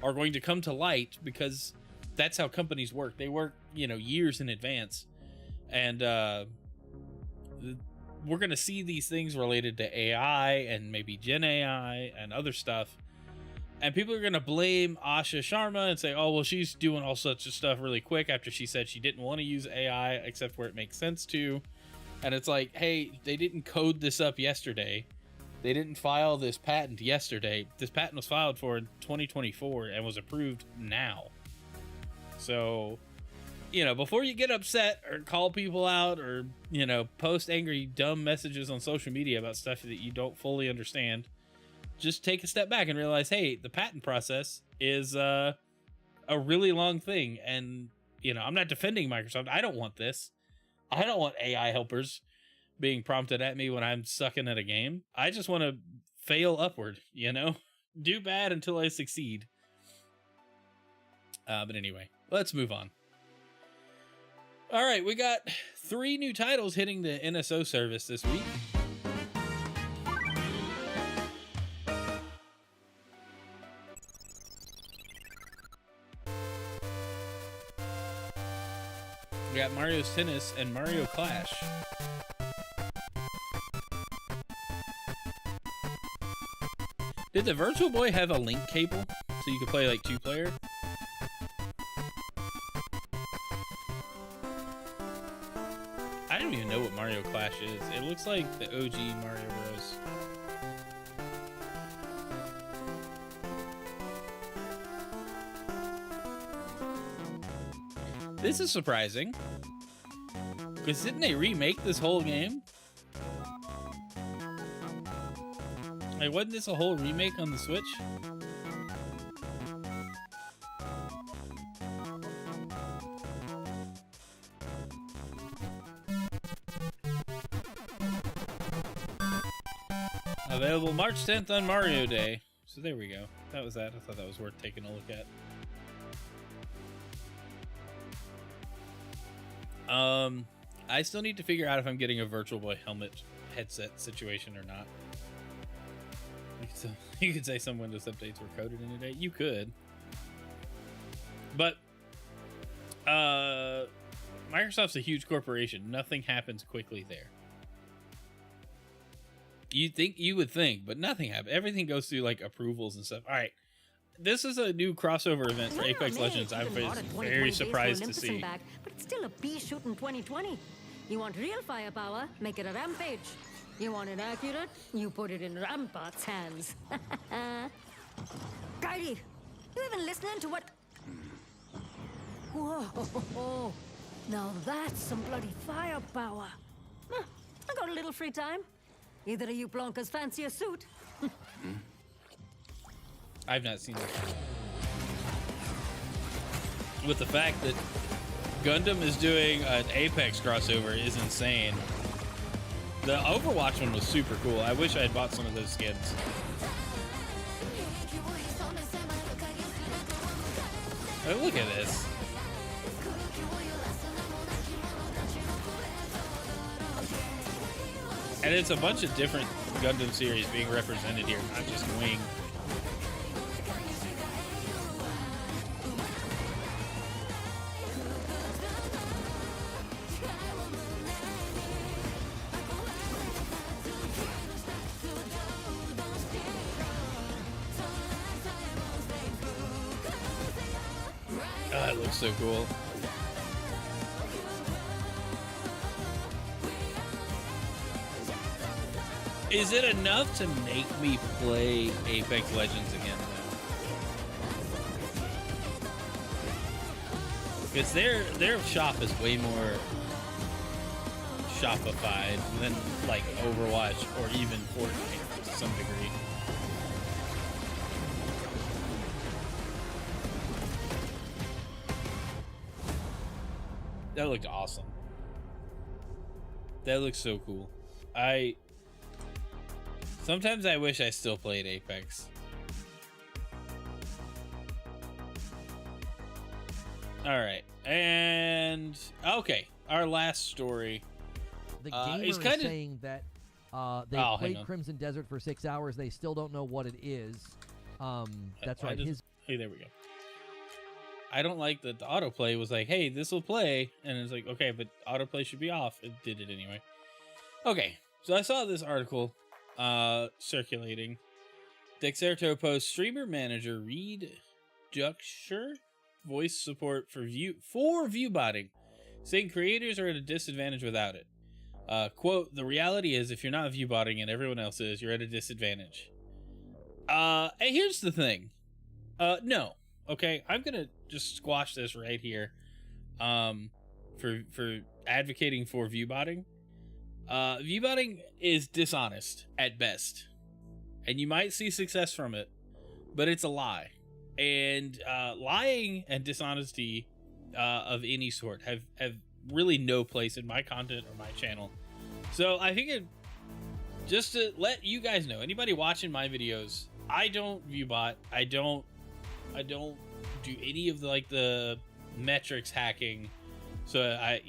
are going to come to light, because that's how companies work. They work, years in advance. And we're going to see these things related to AI and maybe Gen AI and other stuff. And people are going to blame Asha Sharma and say, oh, well, she's doing all such stuff really quick after she said she didn't want to use AI except where it makes sense to. And it's like, hey, they didn't code this up yesterday. They didn't file this patent yesterday. This patent was filed for in 2024 and was approved now. So, before you get upset or call people out or, post angry, dumb messages on social media about stuff that you don't fully understand, just take a step back and realize, hey, the patent process is a really long thing. And, I'm not defending Microsoft. I don't want this. I don't want AI helpers being prompted at me when I'm sucking at a game. I just want to fail upward, do bad until I succeed. But anyway, let's move on. All right, we got 3 new titles hitting the NSO service this week. We got Mario's Tennis and Mario Clash. Did the Virtual Boy have a link cable so you could play like 2-player? I don't even know what Mario Clash is. It looks like the OG Mario Bros. This is surprising. Because didn't they remake this whole game? Like, wasn't this a whole remake on the Switch? Available March 10th on Mario Day. So there we go. That was that. I thought that was worth taking a look at. I still need to figure out if I'm getting a Virtual Boy helmet headset situation or not. You could say some Windows updates were coded in a day. You could. But Microsoft's a huge corporation. Nothing happens quickly there. You would think, but nothing happens. Everything goes through like approvals and stuff. All right. This is a new crossover event for Apex Legends. I'm very surprised to see. Back, but it's still a pea shoot in 2020. You want real firepower? Make it a rampage. You want it accurate? You put it in Rampart's hands. Guidey, you even listening to what? Whoa! Now that's some bloody firepower. I got a little free time. Either of you Blancas fancy a suit? I've not seen it. With the fact that Gundam is doing an Apex crossover is insane. The Overwatch one was super cool. I wish I had bought some of those skins. Oh, look at this. And it's a bunch of different Gundam series being represented here, not just Wing. Oh, it looks so cool. Is it enough to make me play Apex Legends again, though? Because their shop is way more shopified than like Overwatch or even Fortnite to some degree. That looked awesome. That looks so cool. Sometimes I wish I still played Apex. Alright, and okay, our last story. The gamer is saying that they played Crimson Desert for 6 hours. They still don't know what it is. That's right. Hey, there we go. I don't like that the autoplay was like, hey, this will play. And it's like, okay, but autoplay should be off. It did it anyway. Okay, so I saw this article circulating. Dexerto posts streamer manager Reed Ducksher voice support for viewbotting, saying creators are at a disadvantage without it. Quote, the reality is if you're not viewbotting and everyone else is, you're at a disadvantage. And here's the thing. No. Okay, I'm gonna just squash this right here. For advocating for viewbotting. Viewbotting is dishonest at best, and you might see success from it, but it's a lie. And lying and dishonesty of any sort have really no place in my content or my channel. So I figured, just to let you guys know, anybody watching my videos, I don't viewbot. I don't do any of the metrics hacking. So I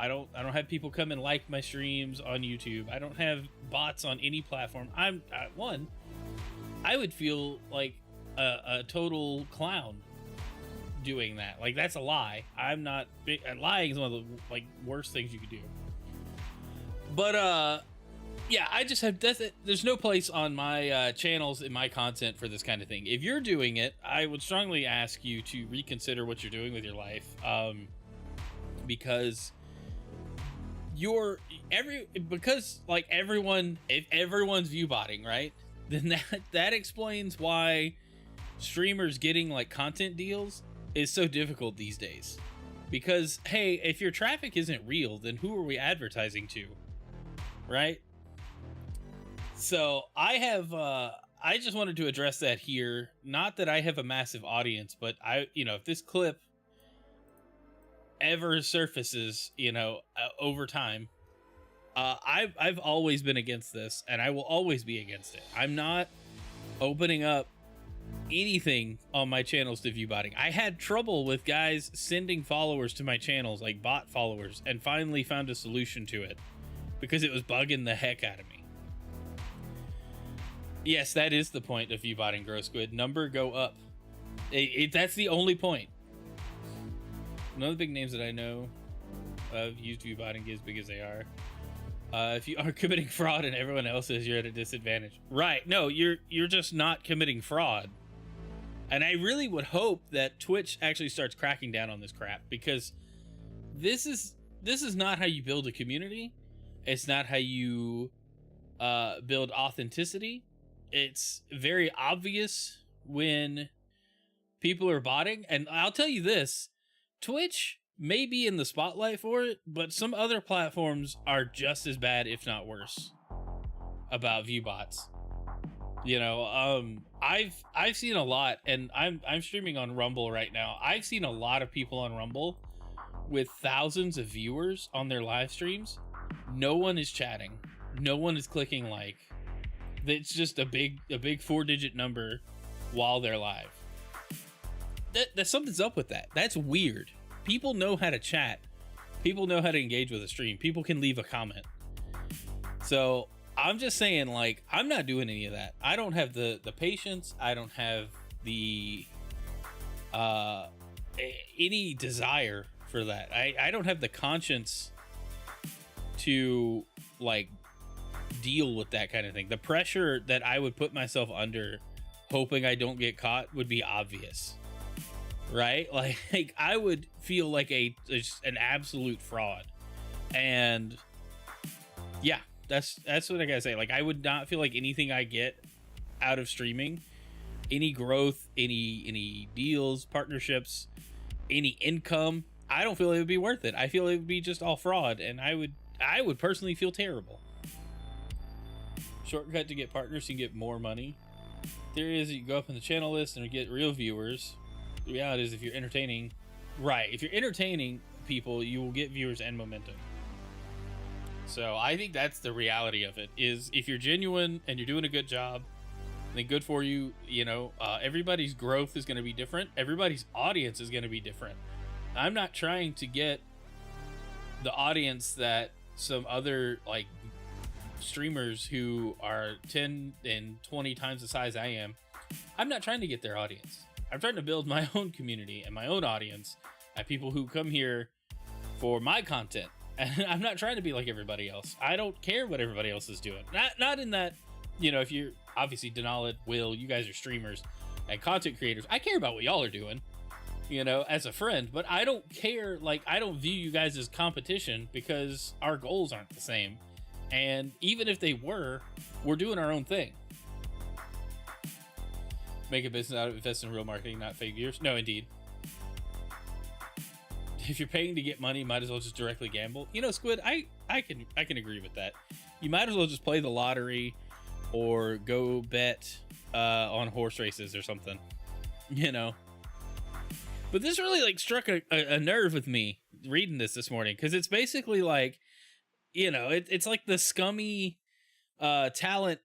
don't have people come and like my streams on YouTube. I don't have bots on any platform. I would feel like a total clown doing that. Like, that's a lie. I'm not big. Lying is one of the worst things you could do. But yeah, I just have there's no place on my channels in my content for this kind of thing. If you're doing it, I would strongly ask you to reconsider what you're doing with your life. Because if everyone's viewbotting, right? Then that explains why streamers getting content deals is so difficult these days. Because, hey, if your traffic isn't real, then who are we advertising to? Right? So I just wanted to address that here. Not that I have a massive audience, but if this clip ever surfaces, over time, I've always been against this, and I will always be against it. I'm not opening up anything on my channels to view botting. I had trouble with guys sending followers to my channels, like bot followers, and finally found a solution to it because it was bugging the heck out of me. Yes, that is the point of view botting, Grow Squid. Number go up. That's the only point. None of the big names that I know of used view botting as big as they are. If you are committing fraud and everyone else is, you're at a disadvantage. Right. No, you're just not committing fraud. And I really would hope that Twitch actually starts cracking down on this crap, because this is not how you build a community. It's not how you build authenticity. It's very obvious when people are botting. And I'll tell you this, Twitch may be in the spotlight for it, but some other platforms are just as bad, if not worse, about view bots. I've seen a lot, and I'm streaming on Rumble right now. I've seen a lot of people on Rumble with thousands of viewers on their live streams. No one is chatting. No one is clicking like. It's just a big 4-digit number while they're live. That something's up with that. That's weird. People know how to chat. People know how to engage with a stream. People can leave a comment. So I'm just saying, like, I'm not doing any of that. I don't have the patience. I don't have the any desire for that. I don't have the conscience to, like, deal with that kind of thing. The pressure that I would put myself under hoping I don't get caught would be obvious, right? Like I would feel like an absolute fraud. And yeah, that's what I gotta say. Like, I would not feel like anything I get out of streaming, any growth, any deals, partnerships, any income, I don't feel it would be worth it. I feel it would be just all fraud, and I would personally feel terrible. Shortcut to get partners, you can get more money. Theory is that you go up in the channel list and get real viewers. The reality is, if you're entertaining people, you will get viewers and momentum. So I think that's the reality of it, is if you're genuine and you're doing a good job, then good for you. Everybody's growth is going to be different. Everybody's audience is going to be different. I'm not trying to get the audience that some other, like, streamers who are 10 and 20 times the size I am. I'm not trying to get their audience. I'm trying to build my own community and my own audience and people who come here for my content. And I'm not trying to be like everybody else. I don't care what everybody else is doing. Not in that, if you're obviously Denali, Will, you guys are streamers and content creators. I care about what y'all are doing, as a friend, but I don't care. Like, I don't view you guys as competition because our goals aren't the same. And even if they were, we're doing our own thing. Make a business out of it, invest in real marketing, not fake viewers. No, indeed. If you're paying to get money, might as well just directly gamble. Squid, I can agree with that. You might as well just play the lottery or go bet on horse races or something. But this really, like, struck a nerve with me reading this morning, because it's basically like, it's like the scummy talent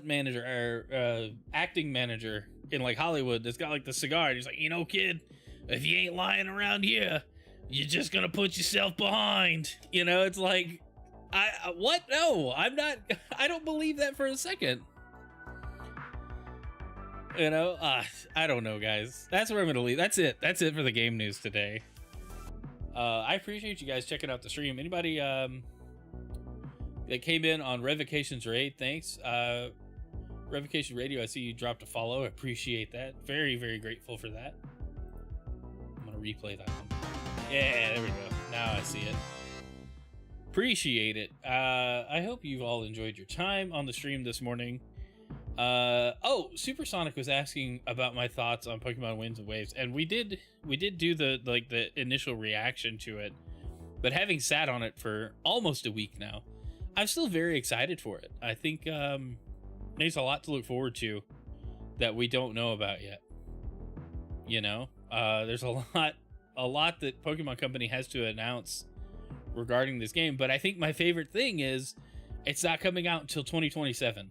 manager or acting manager in, like, Hollywood that's got, like, the cigar, and he's like, kid, if you ain't lying around here, you're just gonna put yourself behind. It's like, what? No, I'm not. I don't believe that for a second. I don't know, guys. That's where I'm gonna leave. That's it for the game news today. I appreciate you guys checking out the stream. Anybody that came in on Revocation's raid, thanks. Revocation Radio, I see you dropped a follow. I appreciate that. Very, very grateful for that. I'm gonna replay that one. Yeah, there we go. Now I see it. Appreciate it. I hope you've all enjoyed your time on the stream this morning. Oh, Supersonic was asking about my thoughts on Pokemon Winds and Waves, and we did do the initial reaction to it. But having sat on it for almost a week now, I'm still very excited for it. I think there's a lot to look forward to that we don't know about yet. You know, there's a lot that Pokemon Company has to announce regarding this game. But I think my favorite thing is it's not coming out until 2027.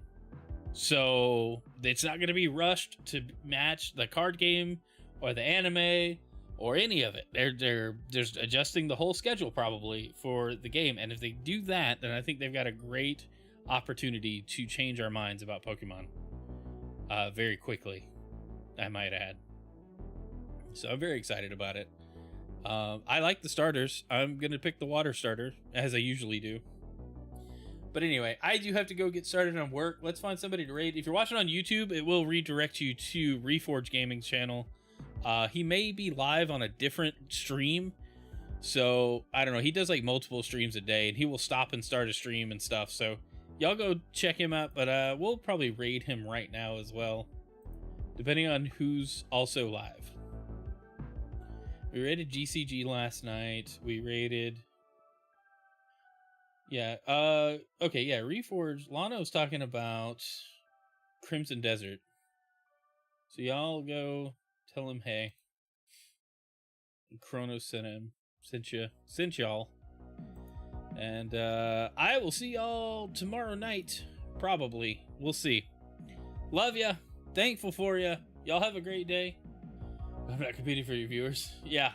So it's not going to be rushed to match the card game or the anime or any of it. They're just adjusting the whole schedule probably for the game. And if they do that, then I think they've got a great opportunity to change our minds about Pokemon very quickly, I might add. So I'm very excited about it. I like the starters. I'm going to pick the water starter, as I usually do. But anyway, I do have to go get started on work. Let's find somebody to raid. If you're watching on YouTube, it will redirect you to Reforge Gaming's channel. He may be live on a different stream. So, I don't know. He does like multiple streams a day, and he will stop and start a stream and stuff. So, y'all go check him out. But we'll probably raid him right now as well, depending on who's also live. We raided GCG last night. We raided... Yeah, okay, yeah, Reforge. Lano's talking about Crimson Desert. So y'all go tell him hey. And Chronos sent y'all. And I will see y'all tomorrow night, probably. We'll see. Love ya. Thankful for ya. Y'all have a great day. I'm not competing for your viewers. Yeah.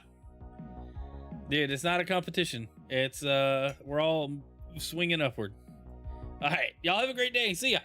Dude, it's not a competition. It's, we're all swinging upward. All right. Y'all have a great day. See ya.